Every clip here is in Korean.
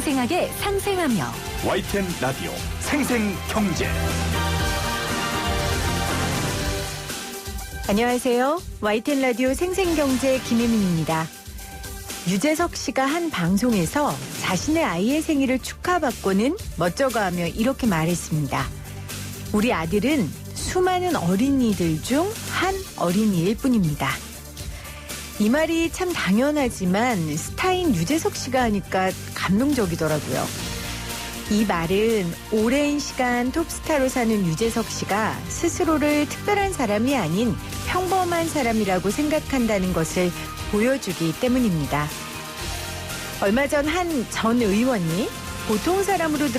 생생하게 상생하며 YTN 라디오 생생경제. 안녕하세요. YTN 라디오 생생경제 김혜민입니다. 유재석 씨가 한 방송에서 자신의 아이의 생일을 축하받고는 멋쩍어하며 이렇게 말했습니다. 우리 아들은 수많은 어린이들 중 한 어린이일 뿐입니다. 이 말이 참 당연하지만 스타인 유재석 씨가 하니까 감동적이더라고요. 이 말은 오랜 시간 톱스타로 사는 유재석 씨가 스스로를 특별한 사람이 아닌 평범한 사람이라고 생각한다는 것을 보여주기 때문입니다. 얼마 전 한 전 의원이 보통 사람으로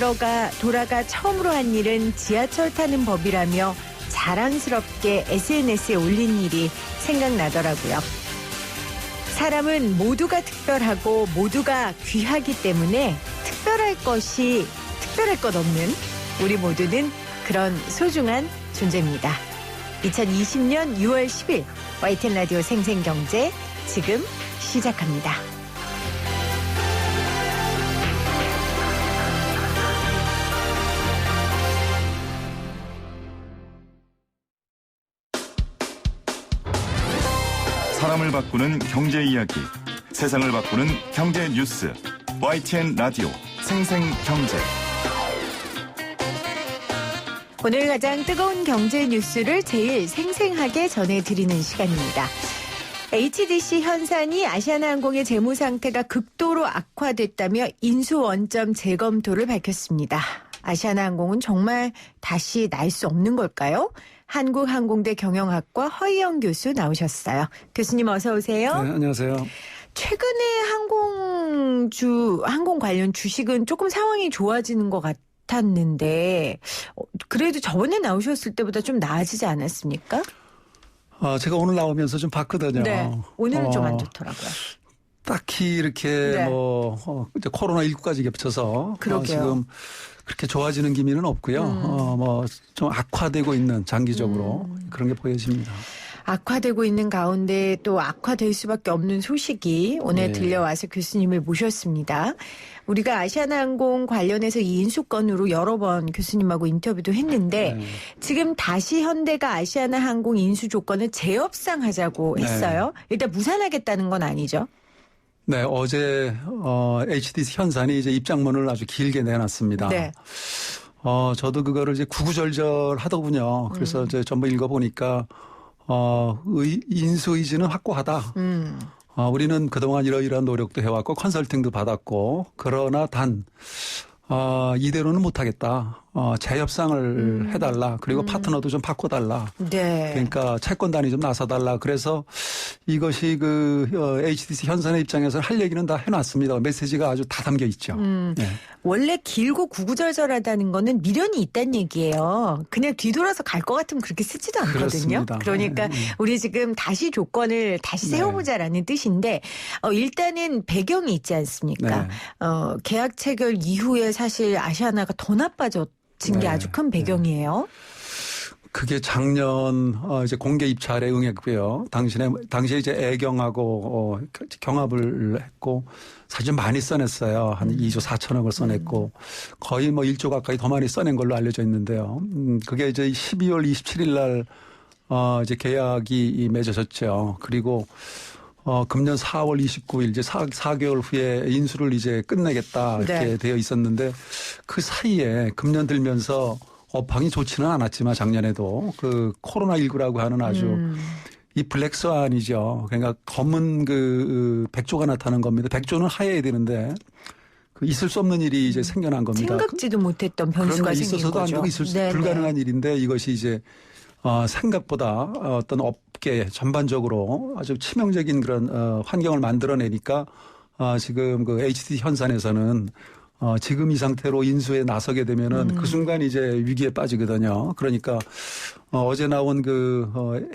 돌아가 처음으로 한 일은 지하철 타는 법이라며 자랑스럽게 SNS에 올린 일이 생각나더라고요. 사람은 모두가 특별하고 모두가 귀하기 때문에 특별할 것 없는 우리 모두는 그런 소중한 존재입니다. 2020년 6월 10일 YTN 라디오 생생경제 지금 시작합니다. 사람을 바꾸는 경제 이야기, 세상을 바꾸는 경제 뉴스. YTN 라디오 생생경제. 오늘 가장 뜨거운 경제 뉴스를 제일 생생하게 전해드리는 시간입니다. HDC 현산이 아시아나항공의 재무 상태가 극도로 악화됐다며 인수 원점 재검토를 밝혔습니다. 아시아나항공은 정말 다시 날 수 없는 걸까요? 한국항공대 경영학과 허희영 교수 나오셨어요. 교수님 어서 오세요. 네, 안녕하세요. 최근에 항공 관련 주식은 조금 상황이 좋아지는 것 같았는데 그래도 저번에 나오셨을 때보다 좀 나아지지 않았습니까? 제가 오늘 나오면서 좀 봤거든요. 네, 오늘은 좀 안 좋더라고요. 딱히 이렇게 네. 이제 코로나19까지 겹쳐서 그러게요. 지금 그렇게 좋아지는 기미는 없고요. 좀 악화되고 있는 장기적으로 그런 게 보여집니다. 악화되고 있는 가운데 또 악화될 수밖에 없는 소식이 오늘 네. 들려와서 교수님을 모셨습니다. 우리가 아시아나항공 관련해서 이 인수건으로 여러 번 교수님하고 인터뷰도 했는데 네. 지금 다시 현대가 아시아나항공 인수 조건을 재협상하자고 네. 했어요. 일단 무산하겠다는 건 아니죠? 네, 어제 HDC 현산이 이제 입장문을 아주 길게 내놨습니다. 네. 저도 그거를 이제 구구절절 하더군요. 그래서 이제 전부 읽어보니까 인수 의지는 확고하다. 우리는 그동안 이러이러한 노력도 해왔고 컨설팅도 받았고 그러나 이대로는 못하겠다. 재협상을 해달라. 그리고 파트너도 좀 바꿔달라. 네. 그러니까 채권단이 좀 나서달라. 그래서 이것이 HDC 현산의 입장에서는 할 얘기는 다 해놨습니다. 메시지가 아주 다 담겨 있죠. 네. 원래 길고 구구절절하다는 거는 미련이 있다는 얘기예요. 그냥 뒤돌아서 갈 것 같으면 그렇게 쓰지도 않거든요. 그렇습니다. 그러니까 우리 지금 다시 조건을 다시 세워보자라는 뜻인데 일단은 배경이 있지 않습니까? 네. 계약 체결 이후에 사실 아시아나가 더 나빠진 게 네. 아주 큰 배경이에요. 그게 작년 이제 공개 입찰에 응했고요. 당시에 이제 애경하고 경합을 했고 사실 많이 써냈어요. 한 2조 4천억을 써냈고 거의 1조 가까이 더 많이 써낸 걸로 알려져 있는데요. 그게 이제 12월 27일 날 이제 계약이 맺어졌죠. 그리고 금년 4월 29일 이제 4개월 후에 인수를 이제 끝내겠다 이렇게 네. 되어 있었는데 그 사이에 금년 들면서 업황이 좋지는 않았지만 작년에도 그 코로나19라고 하는 아주 이 블랙스완이죠. 그러니까 검은 백조가 나타난 겁니다. 백조는 하얘야 되는데 있을 수 없는 일이 이제 생겨난 겁니다. 생각지도 못했던 변수가 그런 게 생긴 있어서도 안 거죠. 되고 있을 수 네네. 불가능한 일인데 이것이 이제 생각보다 어떤 업계 전반적으로 아주 치명적인 그런 환경을 만들어내니까 지금 그 HDC 현산에서는 지금 이 상태로 인수에 나서게 되면은 그 순간 이제 위기에 빠지거든요. 그러니까 어제 나온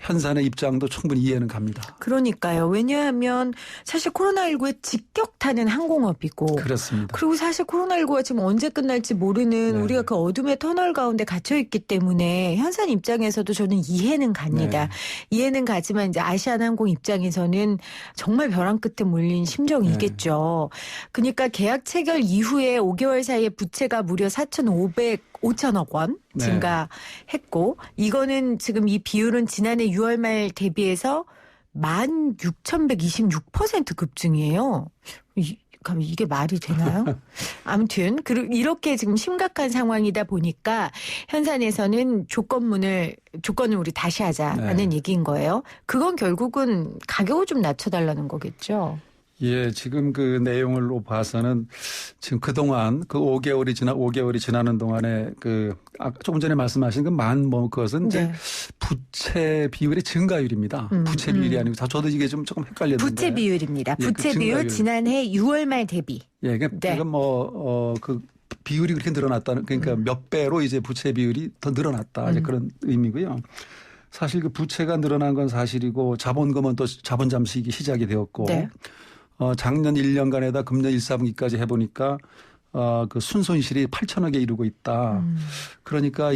현산의 입장도 충분히 이해는 갑니다. 그러니까요. 왜냐하면 사실 코로나19에 직격타는 항공업이고. 그렇습니다. 그리고 사실 코로나19가 지금 언제 끝날지 모르는 네. 우리가 그 어둠의 터널 가운데 갇혀있기 때문에 현산 입장에서도 저는 이해는 갑니다. 네. 이해는 가지만 이제 아시아나항공 입장에서는 정말 벼랑 끝에 몰린 심정이겠죠. 그러니까 계약 체결 이후에 올해 5개월 사이에 부채가 무려 5천억 원 네. 증가했고 이거는 지금 이 비율은 지난해 6월 말 대비해서 16,126% 급증이에요. 그럼 이게 말이 되나요? 아무튼 이렇게 지금 심각한 상황이다 보니까 현산에서는 조건을 우리 다시 하자라는 얘기인 거예요. 그건 결국은 가격을 좀 낮춰달라는 거겠죠. 예, 지금 그 내용을 봐서는 지금 그동안 그 5개월이 지나는 동안에 조금 전에 말씀하신 그것은 이제 부채 비율의 증가율입니다. 부채 비율이 아니고 저도 이게 조금 헷갈렸는데. 부채 비율입니다. 부채 비율 지난해 6월 말 대비. 예, 그러니까 그 비율이 그렇게 늘어났다는 그러니까 몇 배로 이제 부채 비율이 더 늘어났다. 이제 그런 의미고요. 사실 그 부채가 늘어난 건 사실이고 자본금은 또 자본 잠식이 시작이 되었고 네. 작년 1년간에다 금년 1, 4분기까지 해보니까 그 순손실이 8천억에 이르고 있다. 그러니까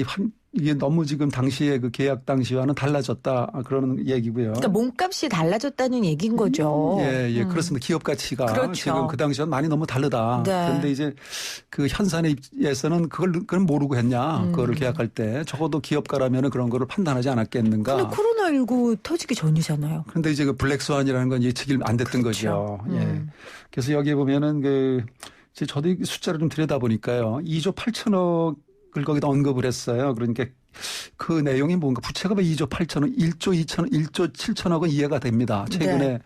이게 너무 지금 당시에 그 계약 당시와는 달라졌다. 그런 얘기고요. 그러니까 몸값이 달라졌다는 얘기인 거죠. 예, 그렇습니다. 기업 가치가 그렇죠. 지금 그 당시와는 많이 너무 다르다. 네. 그런데 이제 그 현산에 의해서는 그걸 모르고 했냐. 그거를 계약할 때 적어도 기업가라면 그런 거를 판단하지 않았겠는가. 근데 코로나19 터지기 전이잖아요. 그런데 이제 그 블랙스완이라는 건 예측이 안 됐던 그렇죠. 거죠. 예. 그래서 여기에 보면은 이제 저도 이 숫자를 좀 들여다보니까요. 2조 8천억을 거기다 언급을 했어요. 그러니까 그 내용이 뭔가 부채가 왜 2조 8천억, 1조 7천억은 이해가 됩니다. 최근에 네.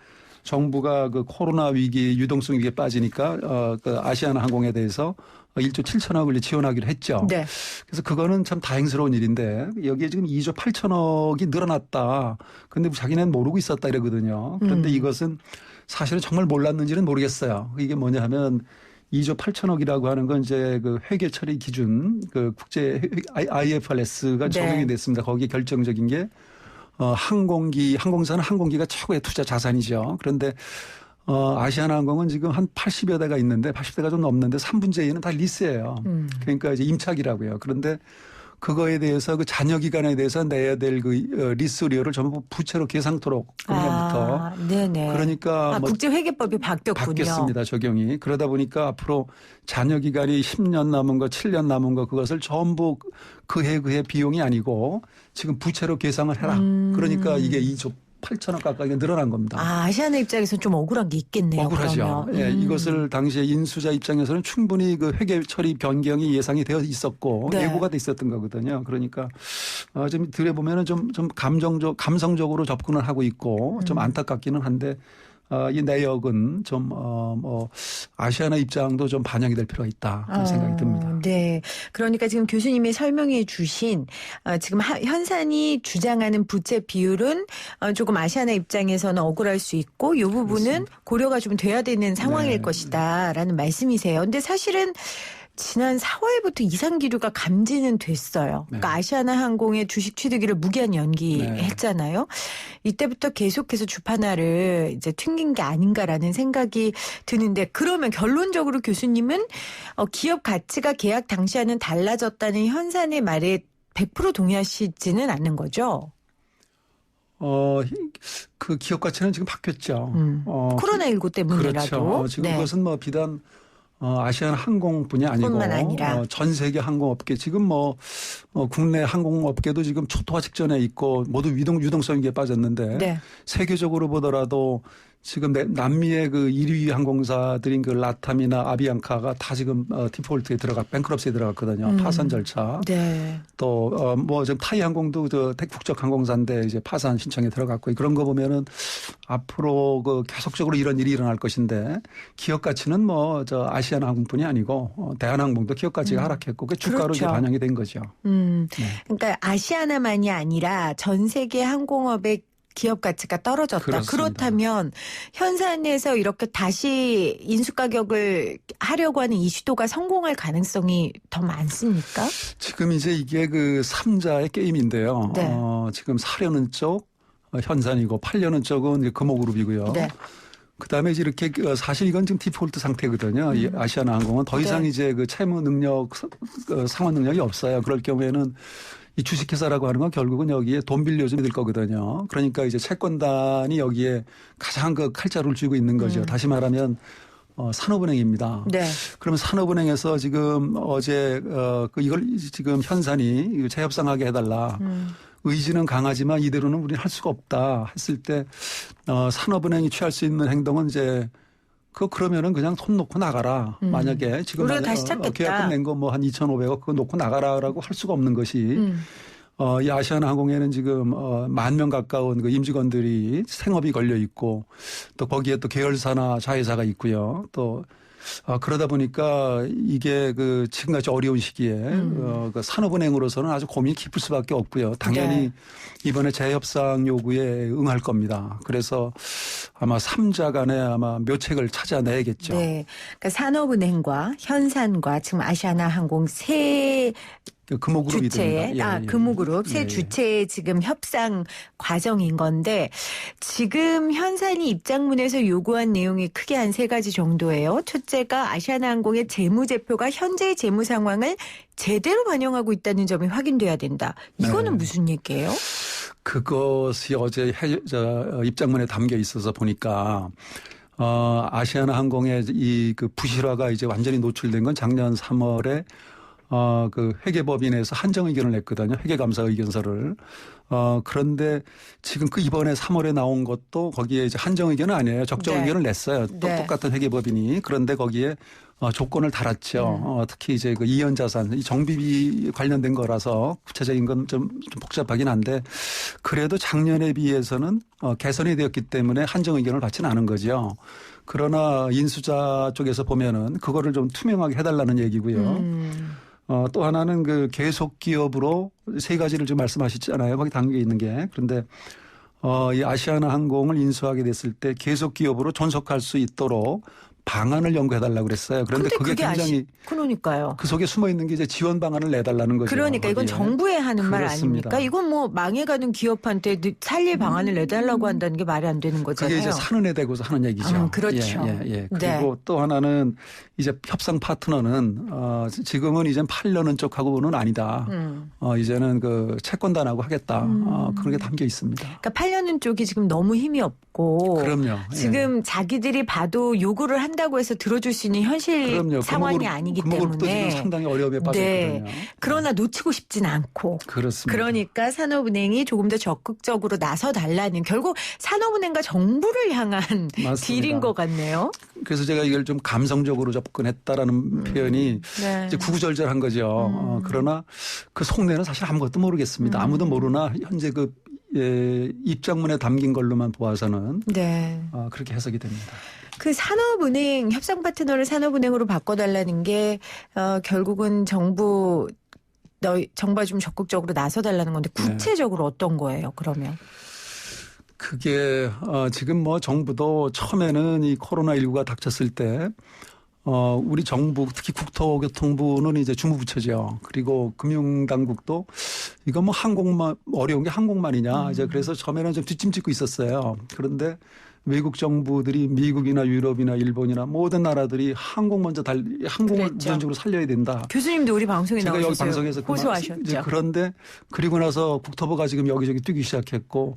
정부가 그 코로나 위기, 유동성 위기에 빠지니까 그 아시아나 항공에 대해서 1조 7천억을 지원하기로 했죠. 네. 그래서 그거는 참 다행스러운 일인데 여기에 지금 2조 8천억이 늘어났다. 근데 자기네는 모르고 있었다 이러거든요. 그런데 이것은 사실은 정말 몰랐는지는 모르겠어요. 이게 뭐냐 하면 2조 8천억이라고 하는 건 이제 그 회계 처리 기준 그 국제 IFRS가 적용이 됐습니다. 거기에 결정적인 게 항공사는 항공기가 최고의 투자 자산이죠. 그런데 아시아나항공은 지금 한 80여 대가 있는데 80대가 좀 넘는데 3분의 2는 다 리스예요. 그러니까 이제 임차기라고요. 그런데 그거에 대해서 그 잔여 기간에 대해서 내야 될 그 리스료를 전부 부채로 계상토록 금년부터. 네네. 그러니까 국제회계법이 바뀌었군요. 바뀌었습니다. 적용이. 그러다 보니까 앞으로 잔여 기간이 10년 남은 거 7년 남은 거 그것을 전부 그해 비용이 아니고 지금 부채로 계상을 해라. 그러니까 이게 2조 8천억 가까이 늘어난 겁니다. 아시아나 입장에서는 좀 억울한 게 있겠네요. 억울하죠. 예, 이것을 당시에 인수자 입장에서는 충분히 그 회계 처리 변경이 예상이 되어 있었고 예고가 돼 있었던 거거든요. 그러니까 좀 들여보면은 좀 감성적으로 접근을 하고 있고 좀 안타깝기는 한데 이 내역은 좀 아시아나 입장도 좀 반영이 될 필요가 있다 그런 생각이 듭니다. 네, 그러니까 지금 교수님이 설명해 주신 지금 현산이 주장하는 부채 비율은 조금 아시아나 입장에서는 억울할 수 있고 이 부분은 그렇습니다. 고려가 좀 돼야 되는 상황일 것이다라는 말씀이세요. 근데 사실은 지난 4월부터 이상 기류가 감지는 됐어요. 그러니까 아시아나 항공의 주식 취득일을 무기한 연기했잖아요. 이때부터 계속해서 주파나를 이제 튕긴 게 아닌가라는 생각이 드는데 그러면 결론적으로 교수님은 기업 가치가 계약 당시와는 달라졌다는 현산의 말에 100% 동의하시지는 않는 거죠? 그 기업 가치는 지금 바뀌었죠. 코로나19 때문이라도. 그렇죠. 지금 그것은 비단 아시아나 항공뿐이 아니고 뿐만 아니라 전 세계 항공업계 지금 국내 항공업계도 지금 초토화 직전에 있고 모두 유동성 위기에 빠졌는데 세계적으로 보더라도 지금 남미의 그 1위 항공사들인 그 라탐이나 아비앙카가 다 지금 디폴트에 뱅크럽시에 들어갔거든요. 파산 절차. 또 지금 타이 항공도 국적 항공사인데 이제 파산 신청에 들어갔고 그런 거 보면은 앞으로 계속적으로 이런 일이 일어날 것인데 기업 가치는 아시아나 항공뿐이 아니고 대한항공도 기업 가치가 하락했고 그 주가로 이제 반영이 된 거죠. 그러니까 아시아나만이 아니라 전 세계 항공업의 기업 가치가 떨어졌다. 그렇습니다. 그렇다면 현산에서 이렇게 다시 인수 가격을 하려고 하는 이 시도가 성공할 가능성이 더 많습니까? 지금 이제 이게 그 3자의 게임인데요. 지금 사려는 쪽 현산이고 팔려는 쪽은 금호그룹이고요. 그다음에 이제 이렇게 사실 이건 지금 디폴트 상태거든요. 이 아시아나 항공은 더 이상 이제 그 채무 능력, 상환 능력이 없어요. 그럴 경우에는 이 주식회사라고 하는 건 결국은 여기에 돈 빌려주면 될 거거든요. 그러니까 이제 채권단이 여기에 가장 그 칼자루를 쥐고 있는 거죠. 다시 말하면 산업은행입니다. 네. 그러면 산업은행에서 지금 어제 이걸 지금 현산이 재협상하게 해달라. 의지는 강하지만 이대로는 우리는 할 수가 없다 했을 때 산업은행이 취할 수 있는 행동은 이제 그러면은 그냥 손 놓고 나가라. 만약에 지금 우리가 다시 찾겠다. 계약금 낸 거 뭐 한 2,500억 그거 놓고 나가라라고 할 수가 없는 것이 이 아시아나항공에는 지금 10,000명 가까운 그 임직원들이 생업이 걸려 있고 또 거기에 또 계열사나 자회사가 있고요. 또 그러다 보니까 이게 그 지금같이 어려운 시기에 그 산업은행으로서는 아주 고민이 깊을 수밖에 없고요. 당연히 네. 이번에 재협상 요구에 응할 겁니다. 그래서 아마 3자 간에 아마 묘책을 찾아내야겠죠. 네. 그러니까 산업은행과 현산과 지금 아시아나항공 세 금호그룹이 주체의 됩니다. 금호그룹 세 예, 예. 주체의 지금 협상 과정인 건데 지금 현산이 입장문에서 요구한 내용이 크게 한 3가지 정도예요. 첫째가 아시아나항공의 재무제표가 현재의 재무 상황을 제대로 반영하고 있다는 점이 확인돼야 된다. 이거는 네. 무슨 얘기예요? 그것이 어제 입장문에 담겨 있어서 보니까 아시아나항공의 이 그 부실화가 이제 완전히 노출된 건 작년 3월에 그 회계법인에서 한정 의견을 냈거든요. 회계감사 의견서를. 그런데 지금 그 이번에 3월에 나온 것도 거기에 이제 한정 의견은 아니에요. 적정 네. 의견을 냈어요. 네. 똑같은 회계법인이. 그런데 거기에 조건을 달았죠. 특히 이제 그 이연자산, 이 정비비 관련된 거라서 구체적인 건 좀 복잡하긴 한데 그래도 작년에 비해서는 개선이 되었기 때문에 한정 의견을 받지는 않은 거죠. 그러나 인수자 쪽에서 보면은 그거를 좀 투명하게 해달라는 얘기고요. 또 하나는 그 계속 기업으로 3가지를 지금 말씀하셨잖아요. 거기 담겨 있는 게. 그런데 이 아시아나항공을 인수하게 됐을 때 계속 기업으로 존속할 수 있도록 방안을 연구해달라고 그랬어요. 그런데 그게 굉장히 그러니까요. 그 속에 숨어 있는 게 이제 지원 방안을 내달라는 거죠. 그러니까 이건 거기에. 정부에 하는 말 그렇습니다. 아닙니까? 이건 뭐 망해가는 기업한테 살릴 방안을 내달라고 한다는 게 말이 안 되는 거잖아요. 그게 이제 산은에 대고서 하는 얘기죠. 그렇죠. 예. 그리고 네. 또 하나는 이제 협상 파트너는 지금은 이제 팔려는 쪽하고는 아니다. 이제는 그 채권단하고 하겠다. 그런 게 담겨 있습니다. 그러니까 팔려는 쪽이 지금 너무 힘이 없고 그럼요. 예. 지금 자기들이 봐도 요구를 한다고 해서 들어줄 수 있는 현실 그럼요. 상황이 아니기 금호그룹도 때문에 지금 상당히 어려움에 빠졌거든요. 그러나 놓치고 싶진 않고 그렇습니다. 그러니까 산업은행이 조금 더 적극적으로 나서 달라는 결국 산업은행과 정부를 향한 맞습니다. 딜인 것 같네요. 그래서 제가 이걸 좀 감성적으로 접근했다라는 표현이 네. 이제 구구절절한 거죠. 그러나 그 속내는 사실 아무것도 모르겠습니다. 아무도 모르나 현재 그 입장문에 담긴 걸로만 보아서는 네. 그렇게 해석이 됩니다. 그 산업은행 협상 파트너를 산업은행으로 바꿔달라는 게 결국은 정부가 좀 적극적으로 나서달라는 건데 구체적으로 어떤 거예요? 그러면 그게 지금 뭐 정부도 처음에는 이 코로나19가 닥쳤을 때 우리 정부 특히 국토교통부는 이제 주무부처죠. 그리고 금융당국도 이거 뭐 항공만 어려운 게 항공만이냐 이제 그래서 처음에는 좀 뒷짐짓고 있었어요. 그런데 외국 정부들이 미국이나 유럽이나 일본이나 모든 나라들이 항공을 그랬죠. 우선적으로 살려야 된다. 교수님도 우리 방송에 제가 나오셨어요. 여기 방송에서 호소하셨죠. 그런데 그리고 나서 국토부가 지금 여기저기 뛰기 시작했고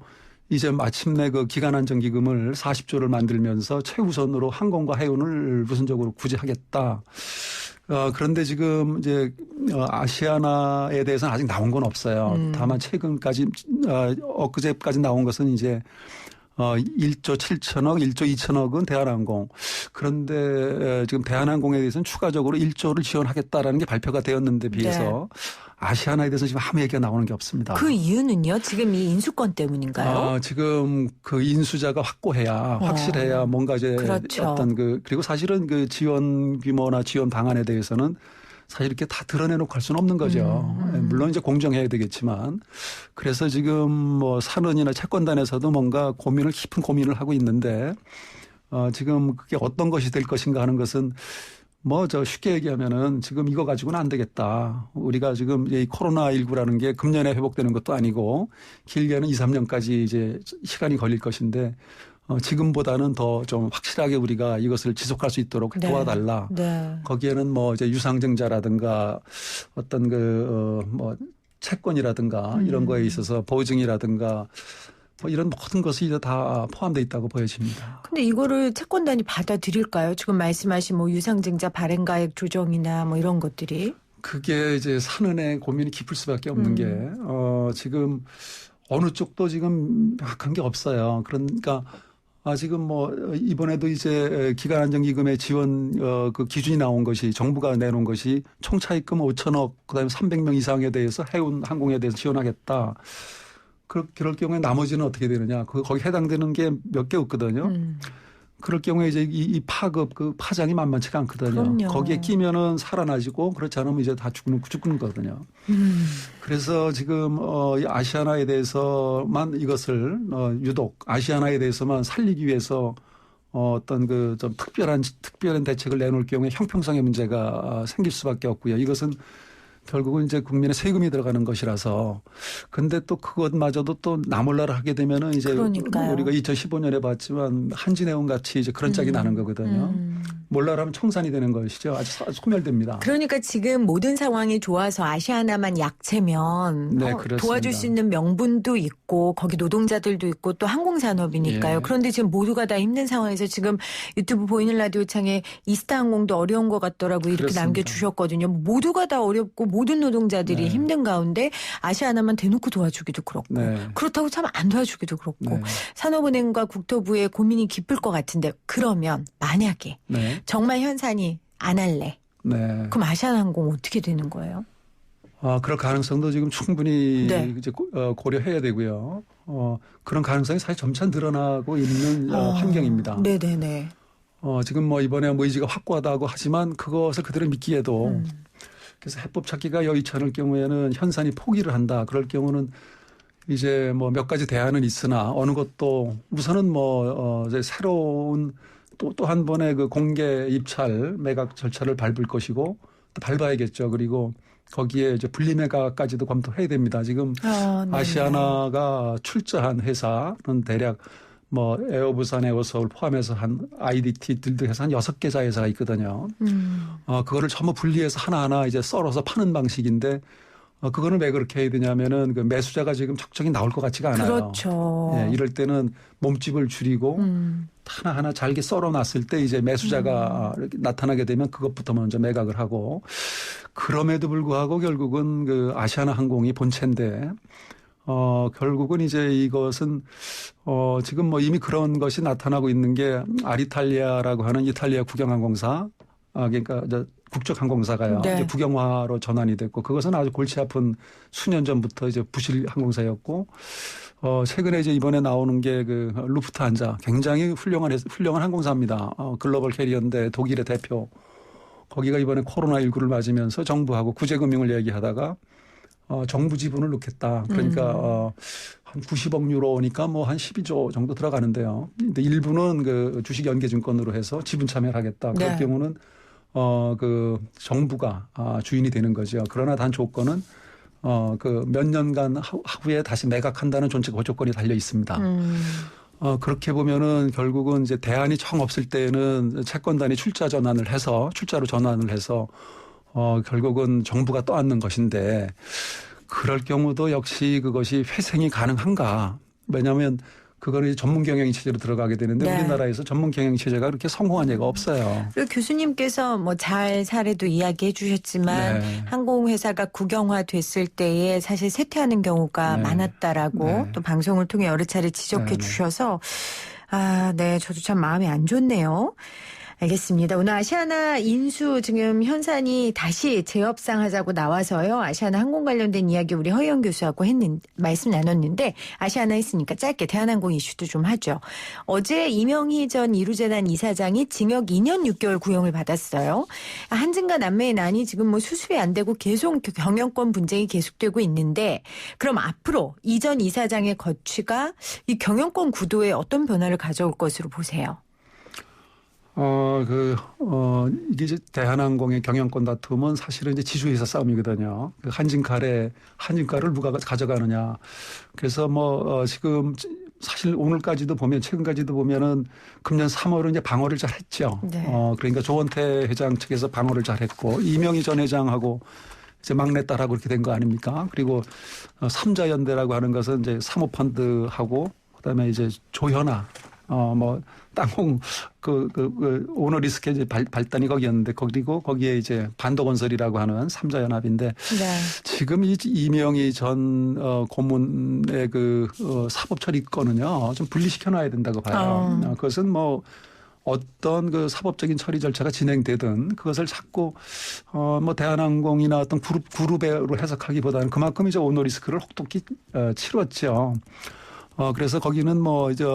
이제 마침내 그 기간안정기금을 40조를 만들면서 최우선으로 항공과 해운을 우선적으로 구제하겠다. 그런데 지금 이제 아시아나에 대해서는 아직 나온 건 없어요. 다만 최근까지 엊그제까지 나온 것은 이제 1조 7천억, 1조 2천억은 대한항공. 그런데 지금 대한항공에 대해서는 추가적으로 1조를 지원하겠다라는 게 발표가 되었는데 비해서 아시아나에 대해서 지금 아무 얘기가 나오는 게 없습니다. 그 이유는요? 지금 이 인수권 때문인가요? 지금 그 인수자가 확고해야 확실해야 뭔가 이제 그렇죠. 어떤 그리고 사실은 그 지원 규모나 지원 방안에 대해서는 사실 이렇게 다 드러내놓고 할 수는 없는 거죠. 물론 이제 공정해야 되겠지만 그래서 지금 뭐 산은이나 채권단에서도 뭔가 깊은 고민을 하고 있는데 지금 그게 어떤 것이 될 것인가 하는 것은 쉽게 얘기하면은 지금 이거 가지고는 안 되겠다. 우리가 지금 이 코로나19라는 게 금년에 회복되는 것도 아니고 길게는 2, 3년까지 이제 시간이 걸릴 것인데 지금보다는 더 좀 확실하게 우리가 이것을 지속할 수 있도록 도와달라. 네. 거기에는 이제 유상증자라든가 어떤 채권이라든가 이런 거에 있어서 보증이라든가 뭐 이런 모든 것이 이제 다 포함되어 있다고 보여집니다. 근데 이거를 채권단이 받아들일까요? 지금 말씀하신 뭐 유상증자 발행가액 조정이나 뭐 이런 것들이. 그게 이제 산은의 고민이 깊을 수밖에 없는 게, 지금 어느 쪽도 지금 명확한 게 없어요. 그러니까, 지금 뭐, 이번에도 이제 기간안정기금의 지원, 그 기준이 나온 것이 정부가 내놓은 것이 총 차입금 5천억, 그 다음에 300명 이상에 대해서 해운 항공에 대해서 지원하겠다. 그럴 경우에 나머지는 어떻게 되느냐. 거기 해당되는 게 몇 개 없거든요. 그럴 경우에 이제 이 파급, 그 파장이 만만치가 않거든요. 그럼요. 거기에 끼면은 살아나지고 그렇지 않으면 이제 다 죽는 거거든요. 그래서 지금, 이 아시아나에 대해서만 이것을, 유독 아시아나에 대해서만 살리기 위해서 어떤 그 좀 특별한 대책을 내놓을 경우에 형평성의 문제가 생길 수밖에 없고요. 이것은 결국은 이제 국민의 세금이 들어가는 것이라서. 근데 또 그것마저도 또 나몰라라 하게 되면은 이제 그러니까요. 우리가 2015년에 봤지만 한진해운 같이 이제 그런 짝이 나는 거거든요. 몰라라면 청산이 되는 것이죠. 아주 소멸됩니다. 그러니까 지금 모든 상황이 좋아서 아시아나만 약체면 네, 그렇습니다. 도와줄 수 있는 명분도 있고 거기 노동자들도 있고 또 항공산업이니까요. 예. 그런데 지금 모두가 다 힘든 상황에서 지금 유튜브 보이는 라디오 창에 이스타항공도 어려운 것 같더라고요. 이렇게 그렇습니다. 남겨주셨거든요. 모두가 다 어렵고 모든 노동자들이 네. 힘든 가운데 아시아나만 대놓고 도와주기도 그렇고 네. 그렇다고 참 안 도와주기도 그렇고 네. 산업은행과 국토부의 고민이 깊을 것 같은데 그러면 만약에 네. 정말 현산이 안 할래. 네. 그럼 아시아나항공 어떻게 되는 거예요? 그럴 가능성도 지금 충분히 네. 이제 고려해야 되고요. 그런 가능성이 사실 점차 늘어나고 있는 환경입니다. 네네네. 지금 뭐 이번에 뭐 의지가 확고하다고 하지만 그것을 그대로 믿기에도 그래서 해법 찾기가 여의치 않을 경우에는 현산이 포기를 한다. 그럴 경우는 이제 뭐 몇 가지 대안은 있으나 어느 것도 우선은 뭐 이제 새로운 또 한 번의 그 공개 입찰 매각 절차를 밟을 것이고 또 밟아야겠죠. 그리고 거기에 이제 분리매각까지도 검토해야 됩니다. 지금 네네. 아시아나가 출자한 회사는 대략 뭐 에어부산, 에어서울 포함해서 한 IDT들도 해서 한 6개 회사가 있거든요. 그거를 전부 분리해서 하나하나 이제 썰어서 파는 방식인데 그거는 왜 그렇게 해야 되냐면은 그 매수자가 지금 적정히 나올 것 같지가 않아요. 그렇죠. 예, 이럴 때는 몸집을 줄이고 하나하나 잘게 썰어놨을 때 이제 매수자가 이렇게 나타나게 되면 그것부터 먼저 매각을 하고 그럼에도 불구하고 결국은 그 아시아나 항공이 본체인데 결국은 이제 이것은 지금 뭐 이미 그런 것이 나타나고 있는 게 아리탈리아라고 하는 이탈리아 국영항공사 그러니까 국적 항공사가요. 네. 이제 국영화로 전환이 됐고 그것은 아주 골치 아픈 수년 전부터 이제 부실 항공사였고 최근에 이제 이번에 나오는 게 그 루프트한자 굉장히 훌륭한 항공사입니다. 글로벌 캐리어인데 독일의 대표. 거기가 이번에 코로나19를 맞으면서 정부하고 구제금융을 얘기하다가 정부 지분을 넣겠다. 그러니까 한 90억 유로니까 뭐 한 12조 정도 들어가는데요. 근데 일부는 그 주식 연계증권으로 해서 지분 참여를 하겠다. 그럴 네. 경우는 그 정부가 주인이 되는 거죠. 그러나 단 조건은 그 몇 년간 후에 다시 매각한다는 조건이 달려 있습니다. 그렇게 보면은 결국은 이제 대안이 정 없을 때는 채권단이 출자로 전환을 해서 결국은 정부가 떠안는 것인데 그럴 경우도 역시 그것이 회생이 가능한가? 왜냐하면 그거는 전문 경영 체제로 들어가게 되는데 네. 우리나라에서 전문 경영 체제가 그렇게 성공한 예가 없어요. 그리고 교수님께서 뭐 잘 사례도 이야기해 주셨지만 네. 항공회사가 국영화 됐을 때에 사실 쇠퇴하는 경우가 네. 많았다라고 네. 또 방송을 통해 여러 차례 지적해 네. 주셔서 네, 저도 참 마음이 안 좋네요. 알겠습니다. 오늘 아시아나 인수 지금 현산이 다시 재협상하자고 나와서요. 아시아나 항공 관련된 이야기 우리 허영 교수하고 말씀 나눴는데 아시아나 했으니까 짧게 대한항공 이슈도 좀 하죠. 어제 이명희 전 이루재단 이사장이 징역 2년 6개월 구형을 받았어요. 한진과 남매의 난이 지금 뭐 수습이 안 되고 계속 경영권 분쟁이 계속되고 있는데 그럼 앞으로 이 전 이사장의 거취가 이 경영권 구도에 어떤 변화를 가져올 것으로 보세요? 이게 이제 대한항공의 경영권 다툼은 사실은 이제 지주회사 싸움이거든요. 그 한진가를 누가 가져가느냐. 그래서 지금 사실 오늘까지도 보면 최근까지도 보면은 금년 3월은 이제 방어를 잘 했죠. 네. 그러니까 조원태 회장 측에서 방어를 잘 했고 이명희 전 회장하고 이제 막내딸하고 그렇게 된 거 아닙니까? 그리고 삼자연대라고 하는 것은 이제 사모펀드하고 그다음에 이제 조현아, 뭐 땅콩 오너리스크 이제 발단이 거기였는데 그리고 거기에 이제 반도건설이라고 하는 3자 연합인데 네. 지금 이 이명희 전 고문의 사법 처리권은요 좀 분리시켜 놔야 된다고 봐요. 그것은 뭐 어떤 사법적인 처리 절차가 진행되든 그것을 자꾸 뭐 대한항공이나 어떤 그룹으로 해석하기보다는 그만큼 이제 오너리스크를 혹독히 치렀죠. 그래서 거기는 뭐 이제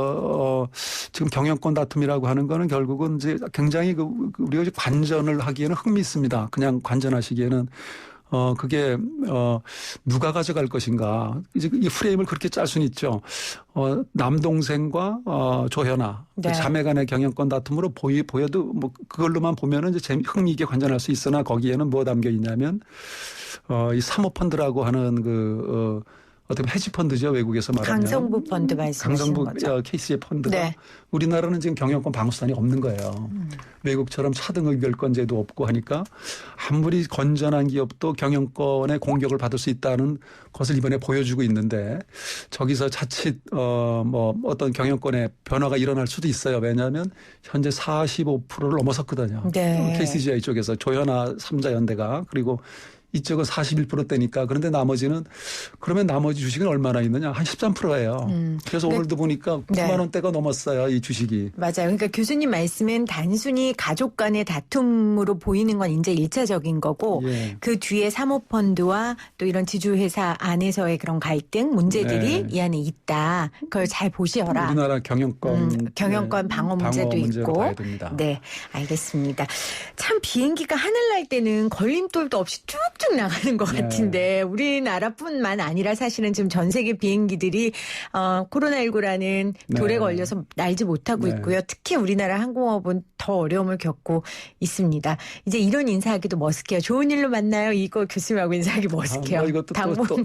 지금 경영권 다툼이라고 하는 거는 결국은 이제 굉장히 우리가 이제 관전을 하기에는 흥미있습니다. 그냥 관전하시기에는 그게 누가 가져갈 것인가. 이제 이 프레임을 그렇게 짤 수는 있죠. 남동생과 조현아 네. 자매 간의 경영권 다툼으로 보여도 뭐 그걸로만 보면은 이제 흥미있게 관전할 수 있으나 거기에는 뭐 담겨 있냐면 이 사모펀드라고 하는 어떻게 보면 헤지펀드죠. 외국에서 말하면. 강성부 펀드 말씀하시는 강성부 거죠. 케이스의 펀드가 네. 우리나라는 지금 경영권 방수단이 없는 거예요. 외국처럼 차등 의결권제도 없고 하니까 아무리 건전한 기업도 경영권의 공격을 받을 수 있다는 것을 이번에 보여주고 있는데 저기서 자칫 뭐 어떤 경영권의 변화가 일어날 수도 있어요. 왜냐하면 현재 45%를 넘어섰거든요. 네. KCGI 쪽에서 조현아 3자 연대가 그리고 이쪽은 41%대니까 그런데 그러면 나머지 주식은 얼마나 있느냐 한 13%예요. 그래서 오늘도 보니까 9만 원대가 넘었어요. 이 주식이. 맞아요. 그러니까 교수님 말씀은 단순히 가족 간의 다툼으로 보이는 건 이제 1차적인 거고 예. 그 뒤에 사모펀드와 또 이런 지주회사 안에서의 그런 갈등 문제들이 네. 이 안에 있다. 그걸 잘 보시어라. 우리나라 경영권 방어 문제도 문제로 있고. 봐야 됩니다. 네, 알겠습니다. 참 비행기가 하늘 날 때는 걸림돌도 없이 쭉쭉 나가는 것 네. 같은데 우리나라뿐만 아니라 사실은 지금 전 세계 비행기들이 코로나19라는 돌에 네. 걸려서 날지 못하고 네. 있고요. 특히 우리나라 항공업은 더 어려움을 겪고 있습니다. 이제 이런 인사하기도 머쓱해요. 좋은 일로 만나요. 이거 교수님하고 인사하기 머쓱해요. 뭐 이것도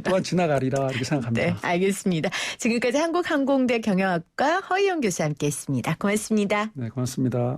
또한 지나가리라 이렇게 생각합니다. 네, 알겠습니다. 지금까지 한국항공대 경영학과 허희영 교수 함께했습니다. 고맙습니다. 네, 고맙습니다.